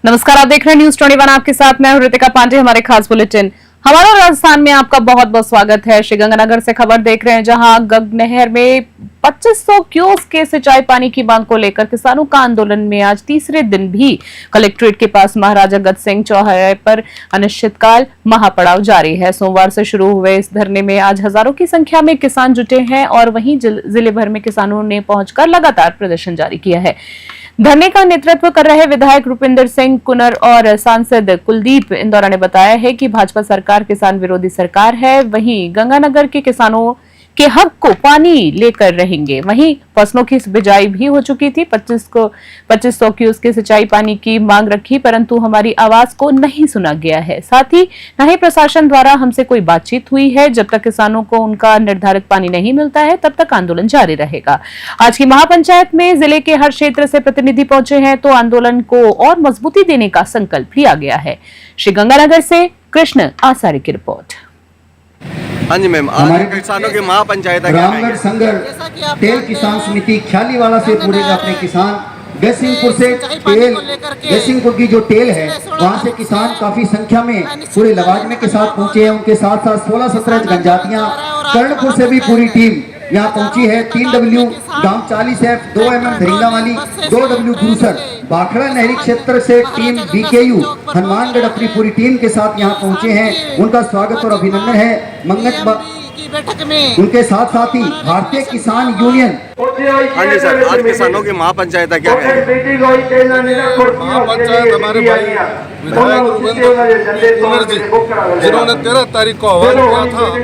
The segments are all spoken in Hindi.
नमस्कार, आप देख रहे हैं न्यूज 21। आपके साथ मैं हूं ऋतिका पांडे। हमारे खास बुलेटिन हमारा राजस्थान में आपका बहुत बहुत स्वागत है। श्रीगंगानगर से खबर देख रहे हैं, जहां गंग नहर में 2500 क्यूसेक के सिंचाई पानी की मांग को लेकर किसानों का आंदोलन में आज तीसरे दिन भी कलेक्ट्रेट के पास महाराजा अगत सिंह चौराहे पर अनिश्चितकाल महापड़ाव जारी है। सोमवार से शुरू हुए इस धरने में आज हजारों की संख्या में किसान जुटे हैं और वहीं जिले भर में किसानों ने पहुंचकर लगातार प्रदर्शन जारी किया है। धरने का नेतृत्व कर रहे विधायक रूपिंदर सिंह कुनर और सांसद कुलदीप इंदौरा ने बताया है कि भाजपा सरकार किसान विरोधी सरकार है। वहीं गंगानगर के किसानों के हक को पानी लेकर रहेंगे। वहीं फसलों की बिजाई भी हो चुकी थी। 2500 क्यूसेक के सिंचाई पानी की मांग रखी, परंतु हमारी आवाज को नहीं सुना गया है। साथ ही न ही प्रशासन द्वारा हमसे कोई बातचीत हुई है। जब तक किसानों को उनका निर्धारित पानी नहीं मिलता है, तब तक आंदोलन जारी रहेगा। आज की महापंचायत में जिले के हर क्षेत्र से प्रतिनिधि पहुंचे हैं, तो आंदोलन को और मजबूती देने का संकल्प लिया गया है। श्रीगंगानगर से कृष्ण आचार्य की रिपोर्ट। हाँ जी मैम, आज किसानों की महापंचायत रामगढ़ संघ तेल किसान समिति ख्यालीवाला से पूरे अपने किसान गैसिंगपुर से तेल गैसिंगपुर की जो तेल है वहाँ से किसान काफी संख्या में पूरे लवाजमे के साथ पहुंचे हैं। उनके साथ साथ 16-17 जनजातियां कर्णपुर से भी पूरी टीम यहाँ पहुंची है। 3W गांव 40F 2mm धरिंगा वाली 2W क्रूसर बाखड़ा नहरी क्षेत्र से टीम BKU हनुमानगढ़ अपनी पूरी टीम के साथ यहाँ पहुंचे हैं। उनका स्वागत और अभिनंदन है। मंगत बैठक में उनके साथ साथ ही भारतीय किसान यूनियन। हाँ जी सर, आज किसानों की महापंचायत क्या कहेंगे? महापंचायत हमारे भाई विधायक रूपिंदर कुनर जी, जिन्होंने 13 तारीख को आह्वान किया था और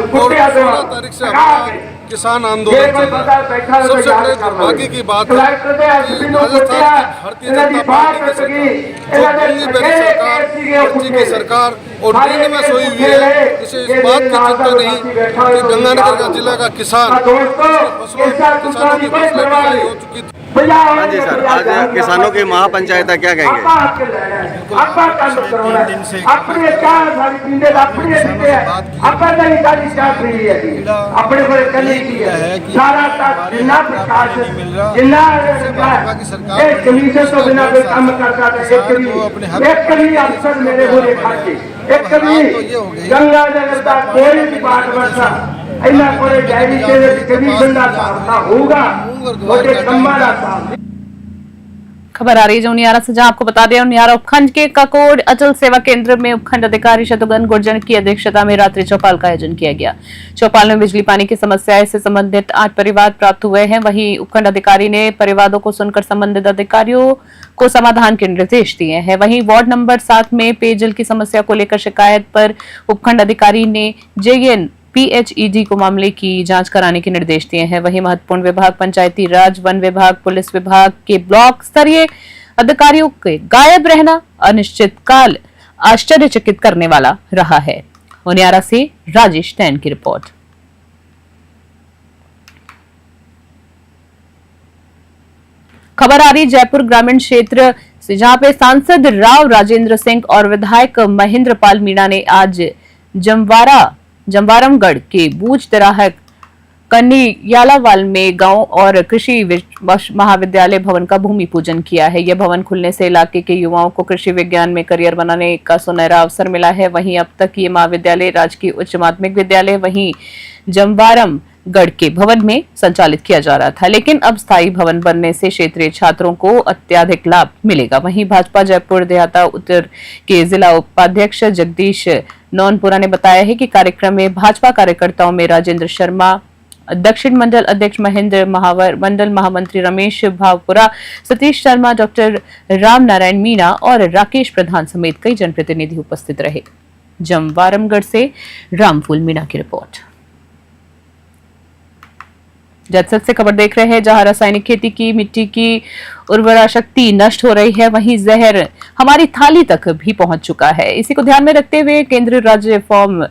16 तारीख से हमारा किसान आंदोलन चल रहा है। सबसे बड़े दुर्भाग्य की बात है कि राजस्थान की भारतीय जनता पार्टी की सरकार, जो दिल्ली बेरी सरकार, पर्ची की सरकार और नींद में सोई हुई है, इसे इस बात की चिंता नहीं कि गंगानगर का जिला का किसान किसानों की फसलें बिजाई हो चुकी थी। हाँ जी सर, आज किसानों की महापंचायत क्या कहेंगे? गंगानगर का कोई भी बात वर्षा खबर आ रही है जो उनियारा से, जहां आपको बता दें उनियारा उपखंड के ककोड़ अचल सेवा केंद्र में उपखंड अधिकारी शत्रुघ्न गुर्जर की अध्यक्षता में रात्रि चौपाल का आयोजन किया गया। चौपाल में बिजली पानी की समस्या से संबंधित 8 परिवार प्राप्त हुए हैं। वहीं उपखंड अधिकारी ने परिवारों को सुनकर संबंधित अधिकारियों को समाधान के निर्देश दिए हैं। वहीं वार्ड नंबर 7 में पेयजल की समस्या को लेकर शिकायत पर उपखंड अधिकारी ने JN PHED को मामले की जांच कराने के निर्देश दिए हैं। वहीं महत्वपूर्ण विभाग पंचायती राज, वन विभाग, पुलिस विभाग के ब्लॉक स्तरीय अधिकारियों के गायब रहना अनिश्चितकाल आश्चर्यचकित करने वाला रहा है। उनियारा से राजेश टैन की रिपोर्ट। खबर आ रही जयपुर ग्रामीण क्षेत्र से, जहां पे सांसद राव राजेंद्र सिंह और विधायक महेंद्र पाल मीणा ने आज जमवारमगढ़ के बूझ दराहक कन्नियालावाल में गांव और कृषि महाविद्यालय भवन का भूमि पूजन किया है। यह भवन खुलने से इलाके के युवाओं को कृषि विज्ञान में करियर बनाने का सुनहरा अवसर मिला है। वहीं अब तक ये महाविद्यालय राजकीय उच्च माध्यमिक विद्यालय वहीं जमवारमगढ़ के भवन में संचालित किया जा रहा था, लेकिन अब स्थायी भवन बनने से क्षेत्रीय छात्रों को अत्यधिक लाभ मिलेगा। वहीं भाजपा जयपुर देहाता उत्तर के जिला उपाध्यक्ष जगदीश नौनपुरा ने बताया है कि कार्यक्रम में भाजपा कार्यकर्ताओं में राजेंद्र शर्मा, दक्षिण मंडल अध्यक्ष महेंद्र महावर, मंडल महामंत्री रमेश भावपुरा, सतीश शर्मा, डॉक्टर राम नारायण मीणा और राकेश प्रधान समेत कई जनप्रतिनिधि उपस्थित रहे। जमवारमगढ़ से रामफूल मीणा की रिपोर्ट। जदसत से खबर देख रहे हैं, जहां रासायनिक खेती की मिट्टी की उर्वरा शक्ति नष्ट हो रही है, वहीं जहर हमारी थाली तक भी पहुंच चुका है। इसी को ध्यान में रखते हुए केंद्रीय राज्य फॉर्म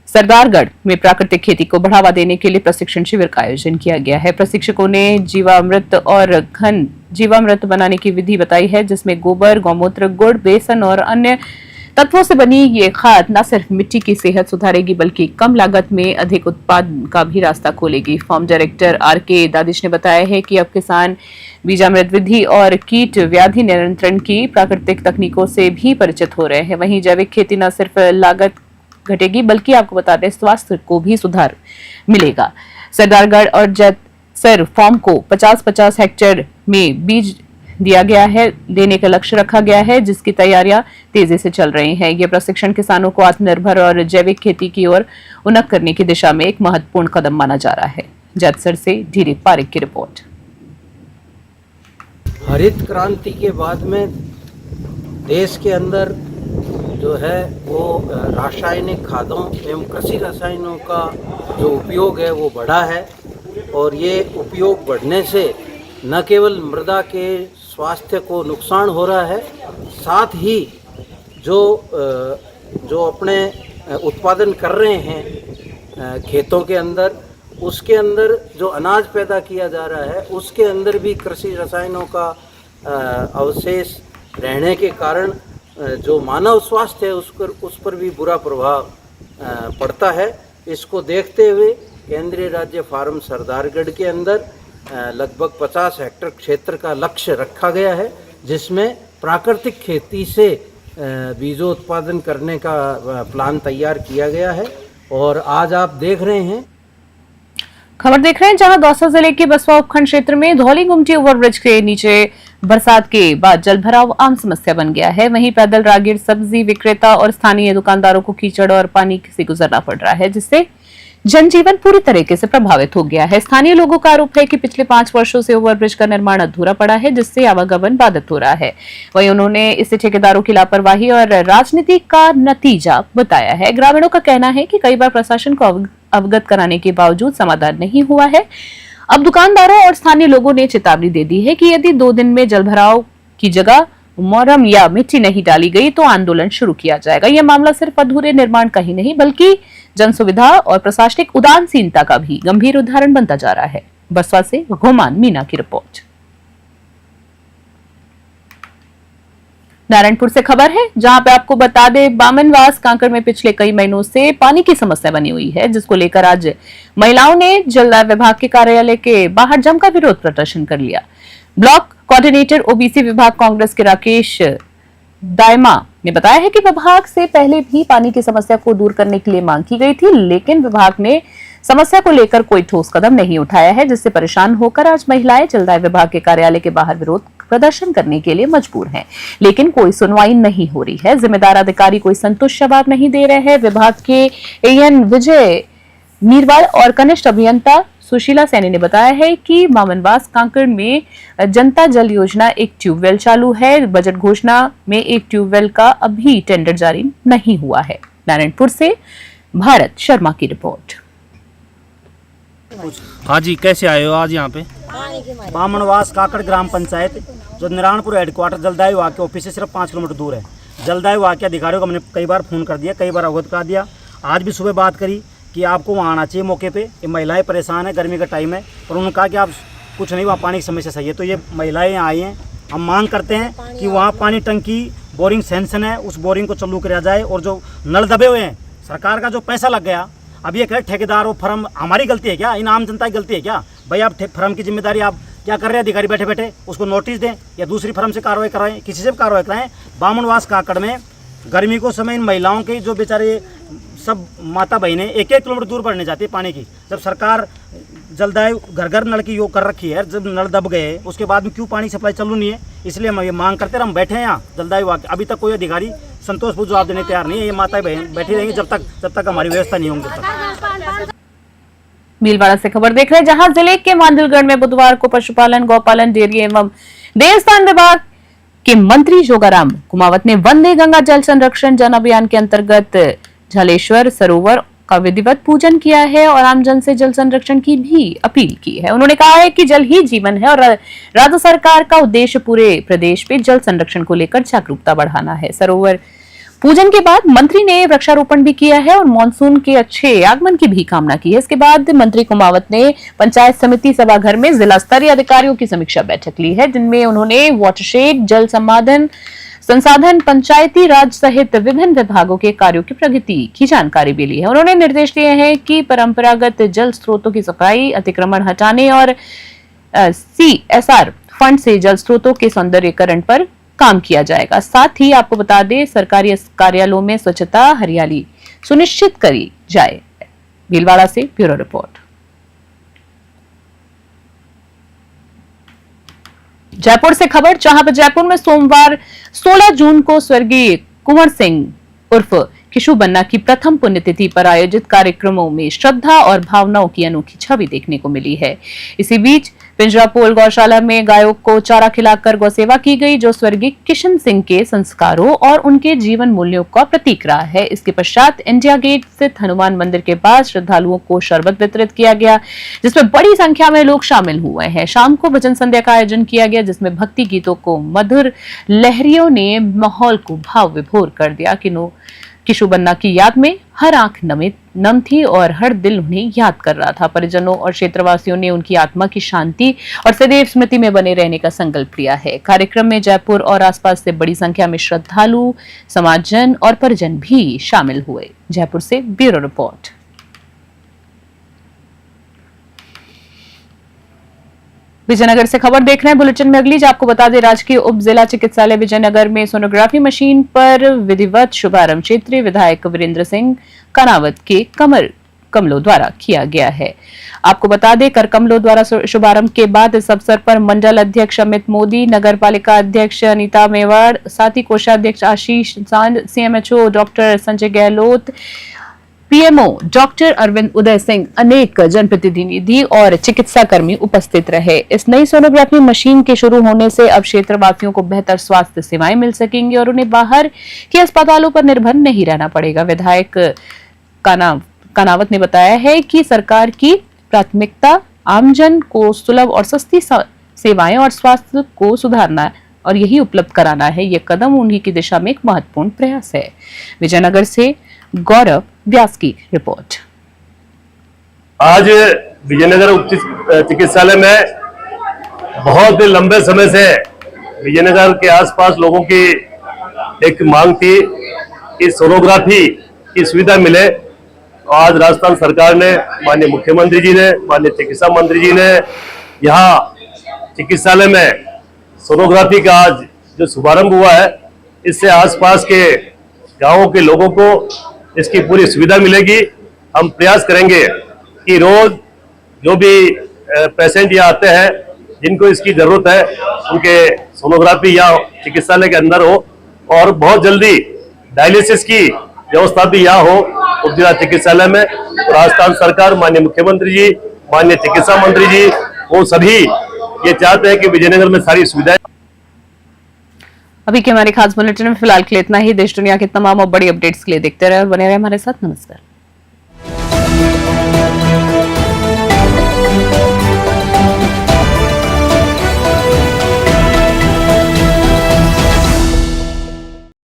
सरदारगढ़ में प्राकृतिक खेती को बढ़ावा देने के लिए प्रशिक्षण शिविर का आयोजन किया गया है। प्रशिक्षकों ने जीवामृत और घन जीवामृत बनाने की विधि बताई है, जिसमें गोबर, गौमूत्र, गुड़, बेसन और अन्य तत्वों से बनी ये खाद न सिर्फ मिट्टी की सेहत सुधारेगी बल्कि कम लागत में अधिक उत्पादन का भी रास्ता खोलेगी। Farm director R K. दादिश ने बताया है कि अब किसान बीजामृत विधि और कीट व्याधि नियंत्रण की प्राकृतिक तकनीकों से भी परिचित हो रहे हैं। वहीं जैविक खेती न सिर्फ लागत घटेगी बल्कि आपको बता दें स्वास्थ्य को भी सुधार मिलेगा। सरदारगढ़ और जैतसर फार्म को 50-50 हेक्टेयर में बीज दिया गया है, देने का लक्ष्य रखा गया है, जिसकी तैयारियां तेजी से चल रही हैं। यह प्रशिक्षण किसानों को आत्मनिर्भर और जैविक खेती की ओर उन्नत करने की दिशा में एक महत्वपूर्ण कदम माना जा रहा है। जैतसर से डी पारिक की रिपोर्ट। हरित क्रांति के बाद में देश के अंदर जो है वो रासायनिक खादों एवं कृषि रसायनों का जो उपयोग है वो बढ़ा है और ये उपयोग बढ़ने से न केवल मृदा के स्वास्थ्य को नुकसान हो रहा है, साथ ही जो अपने उत्पादन कर रहे हैं खेतों के अंदर, उसके अंदर जो अनाज पैदा किया जा रहा है उसके अंदर भी कृषि रसायनों का अवशेष रहने के कारण जो मानव स्वास्थ्य है उस पर भी बुरा प्रभाव पड़ता है। इसको देखते हुए केंद्रीय राज्य फार्म सरदारगढ़ के अंदर लगभग 50 हेक्टेयर क्षेत्र का लक्ष्य रखा गया है, जिसमें प्राकृतिक खेती से बीजों उत्पादन करने का प्लान तैयार किया गया है। और आज आप देख रहे हैं खबर देख रहे हैं जहां दौसा जिले के बसवा उपखंड क्षेत्र में धौली गुमटी ओवरब्रिज के नीचे बरसात के बाद जलभराव आम समस्या बन गया है। वहीं पैदल राहगीर, सब्जी विक्रेता और स्थानीय दुकानदारों को कीचड़ और पानी से गुजरना पड़ रहा है, जिससे जनजीवन पूरी तरीके से प्रभावित हो गया है। स्थानीय लोगों का आरोप है कि पिछले 5 वर्षों से ओवरब्रिज का निर्माण अधूरा पड़ा है, जिससे आवागमन बाधित हो रहा है। वहीं उन्होंने इसे ठेकेदारों की लापरवाही और राजनीति का नतीजा बताया है। ग्रामीणों का कहना है कि कई बार प्रशासन को अवगत कराने के बावजूद समाधान नहीं हुआ है। अब दुकानदारों और स्थानीय लोगों ने चेतावनी दे दी है कि यदि 2 दिन में जलभराव की जगह मोरम या मिट्टी नहीं डाली गई तो आंदोलन शुरू किया जाएगा। यह मामला सिर्फ अधूरे निर्माण का ही नहीं बल्कि जन सुविधा और प्रशासनिक उदासीनता का भी गंभीर उदाहरण बनता जा रहा है। बसवा से घुमान मीना की रिपोर्ट। नारायणपुर से खबर है जहां पे आपको बता दें बामनवास कांकड़ में पिछले कई महीनों से पानी की समस्या बनी हुई है, जिसको लेकर आज महिलाओं ने जलदाय विभाग के कार्यालय के बाहर जमकर विरोध प्रदर्शन कर लिया। ब्लॉक कोऑर्डिनेटर ओबीसी विभाग कांग्रेस के राकेश दायमा ने बताया है कि विभाग से पहले भी पानी की समस्या को दूर करने के लिए मांग की गई थी, लेकिन विभाग ने समस्या को लेकर कोई ठोस कदम नहीं उठाया है, जिससे परेशान होकर आज महिलाएं जलदाय विभाग के कार्यालय के बाहर विरोध प्रदर्शन करने के लिए मजबूर हैं। लेकिन कोई सुनवाई नहीं हो रही है। जिम्मेदार अधिकारी कोई संतुष्ट जवाब नहीं दे रहे हैं। विभाग के एएन विजय मीरवाल और कनिष्ठ अभियंता सुशीला सैनी ने बताया है कि मामनवास कांकड़ में जनता जल योजना एक ट्यूबवेल चालू है। बजट घोषणा में एक ट्यूबवेल का अभी टेंडर जारी नहीं हुआ है। नारायणपुर से भारत शर्मा की रिपोर्ट। हाँ जी, कैसे आए हो आज यहाँ पे? बामनवास काकड़ ग्राम पंचायत जो नारायणपुर हेडक्वार्टर जलदाय विभाग के ऑफिस से सिर्फ 5 किलोमीटर दूर है। जलदाय विभाग के अधिकारियों को हमने कई बार फ़ोन कर दिया, कई बार अवगत करा दिया। आज भी सुबह बात करी कि आपको वहाँ आना चाहिए मौके पे। ये महिलाएं परेशान हैं, गर्मी का टाइम है, और उन्होंने कहा कि आप कुछ नहीं, वहाँ पानी की समस्या सही है। तो ये महिलाएं यहाँ आई हैं। हम मांग करते हैं कि वहाँ पानी टंकी बोरिंग सैंक्शन है, उस बोरिंग को चालू किया जाए। और जो नल दबे हुए हैं, सरकार का जो पैसा लग गया, अब ये कहे ठेकेदार और फर्म हमारी गलती है क्या? इन आम जनता की गलती है क्या? भाई आप फर्म की जिम्मेदारी आप क्या कर रहे हैं? अधिकारी बैठे बैठे उसको नोटिस दें या दूसरी फर्म से कार्रवाई कराएं, किसी से भी कार्रवाई कराएं। बामनवास काकड़ में गर्मी को समय इन महिलाओं के जो बेचारे सब माता बहनें 1-1 किलोमीटर दूर पड़ने जाती है पानी की। जब सरकार जलदाय घर घर नल की योग कर रखी है, जब नल दब गए उसके बाद में क्यों पानी सप्लाई चालू नहीं है? इसलिए हम ये मांग करते हैं। हम बैठे हैं यहाँ जलदाय विभाग, अभी तक कोई अधिकारी संतोषपूर्ण जवाब देने तैयार नहीं है। ये माताएं बहन बैठी रहेंगी जब तक हमारी व्यवस्था नहीं होंगी। भीलवाड़ा से खबर देख रहे हैं जहां जिले के मांडलगढ़ में बुधवार को पशुपालन, गौपालन, डेयरी एवं देवस्थान विभाग के मंत्री जोगाराम कुमावत ने वंदे गंगा जल संरक्षण जन अभियान के अंतर्गत झालेश्वर सरोवर का विधिवत पूजन किया है और आमजन से जल संरक्षण की भी अपील की है। उन्होंने कहा है कि जल ही जीवन है और राज्य सरकार का उद्देश्य पूरे प्रदेश में जल संरक्षण को लेकर जागरूकता बढ़ाना है। सरोवर पूजन के बाद मंत्री ने वृक्षारोपण भी किया है और मानसून के अच्छे आगमन की भी कामना की है। इसके बाद मंत्री कुमावत ने पंचायत समिति सभाघर में जिला स्तरीय अधिकारियों की समीक्षा बैठक ली है, जिनमें उन्होंने वाटरशेड, जल संसाधन संसाधन, पंचायती राज सहित विभिन्न विभागों के कार्यों की प्रगति की जानकारी भी ली है। उन्होंने निर्देश दिए हैं कि परंपरागत जल स्रोतों की सफाई, अतिक्रमण हटाने और CSR फंड से जल स्रोतों के सौंदर्यीकरण पर काम किया जाएगा। साथ ही आपको बता दें, सरकारी कार्यालयों में स्वच्छता, हरियाली सुनिश्चित करी जाए। भीलवाड़ा से ब्यूरो रिपोर्ट। जयपुर से खबर, जहां पर जयपुर में सोमवार 16 जून को स्वर्गीय कुंवर सिंह उर्फ किशु बन्ना की प्रथम पुण्यतिथि पर आयोजित कार्यक्रमों में श्रद्धा और भावनाओं की अनोखी छवि देखने को मिली है। इसी बीच पिंजरापोल गौशाला में गायों को चारा खिलाकर गौसेवा की गई, जो स्वर्गीय किशन सिंह के संस्कारों और उनके जीवन मूल्यों का प्रतीक रहा है। इसके पश्चात इंडिया गेट स्थित हनुमान मंदिर के पास श्रद्धालुओं को शरबत वितरित किया गया, जिसमें बड़ी संख्या में लोग शामिल हुए हैं। शाम को भजन संध्या का आयोजन किया गया, जिसमें भक्ति गीतों को मधुर लहरियों ने माहौल को भाव विभोर कर दिया। किशु बन्ना की याद में हर आंख नम थी और हर दिल उन्हें याद कर रहा था। परिजनों और क्षेत्रवासियों ने उनकी आत्मा की शांति और सदैव स्मृति में बने रहने का संकल्प लिया है। कार्यक्रम में जयपुर और आसपास से बड़ी संख्या में श्रद्धालु, समाजजन और परिजन भी शामिल हुए। जयपुर से ब्यूरो रिपोर्ट। विजयनगर से खबर देख रहे हैं बुलेटिन में अगली। आपको बता दें, राजकीय उप जिला चिकित्सालय विजयनगर में सोनोग्राफी मशीन पर विधिवत शुभारंभ क्षेत्रीय विधायक वीरेंद्र सिंह कनावत के कमलों द्वारा किया गया है। आपको बता दें, कर कमलों द्वारा शुभारंभ के बाद इस अवसर पर मंडल अध्यक्ष अमित मोदी, नगर पालिका अध्यक्ष अनीता मेवाड़, साथ ही कोषाध्यक्ष Ashish Chand, CMHO doctor Sanjay Gehlot, PMO doctor Arvind Uday Singh, अनेक जनप्रतिनिधि और चिकित्सा कर्मी उपस्थित रहे। इस नई सोनोग्राफी मशीन के शुरू होने से अब क्षेत्रवासियों को बेहतर स्वास्थ्य सेवाएं मिल सकेंगी और उन्हें बाहर के अस्पतालों पर निर्भर नहीं रहना पड़ेगा। विधायक कनावत ने बताया है कि सरकार की प्राथमिकता आमजन को सुलभ और सस्ती सेवाएं और स्वास्थ्य को सुधारना और यही उपलब्ध कराना है। ये कदम उन्हीं की दिशा में एक महत्वपूर्ण प्रयास है। विजयनगर से गौरव व्यास की रिपोर्ट। आज विजयनगर उप चिकित्सालय में बहुत लंबे समय से विजयनगर के आसपास लोगों की एक मांग थी कि सोनोग्राफी की सुविधा मिले। आज राजस्थान सरकार ने, माननीय मुख्यमंत्री जी ने, माननीय चिकित्सा मंत्री जी ने यहाँ चिकित्सालय में सोनोग्राफी का आज जो शुभारंभ हुआ है, इससे आसपास के गांवों के लोगों को इसकी पूरी सुविधा मिलेगी। हम प्रयास करेंगे कि रोज जो भी पेशेंट यहाँ आते हैं, जिनको इसकी जरूरत है, उनके सोनोग्राफी या चिकित्सालय के अंदर हो और बहुत जल्दी डायलिसिस की व्यवस्था भी यहाँ हो उप जिला चिकित्सालय में। तो राजस्थान सरकार, माननीय मुख्यमंत्री जी, माननीय चिकित्सा मंत्री जी, वो सभी ये चाहते हैं कि विजयनगर में सारी सुविधाएं। अभी के हमारे खास बुलेटिन में फिलहाल के लिए इतना ही। देश दुनिया के तमाम और बड़ी अपडेट्स के लिए देखते रहे और बने रहे हमारे साथ। नमस्कार।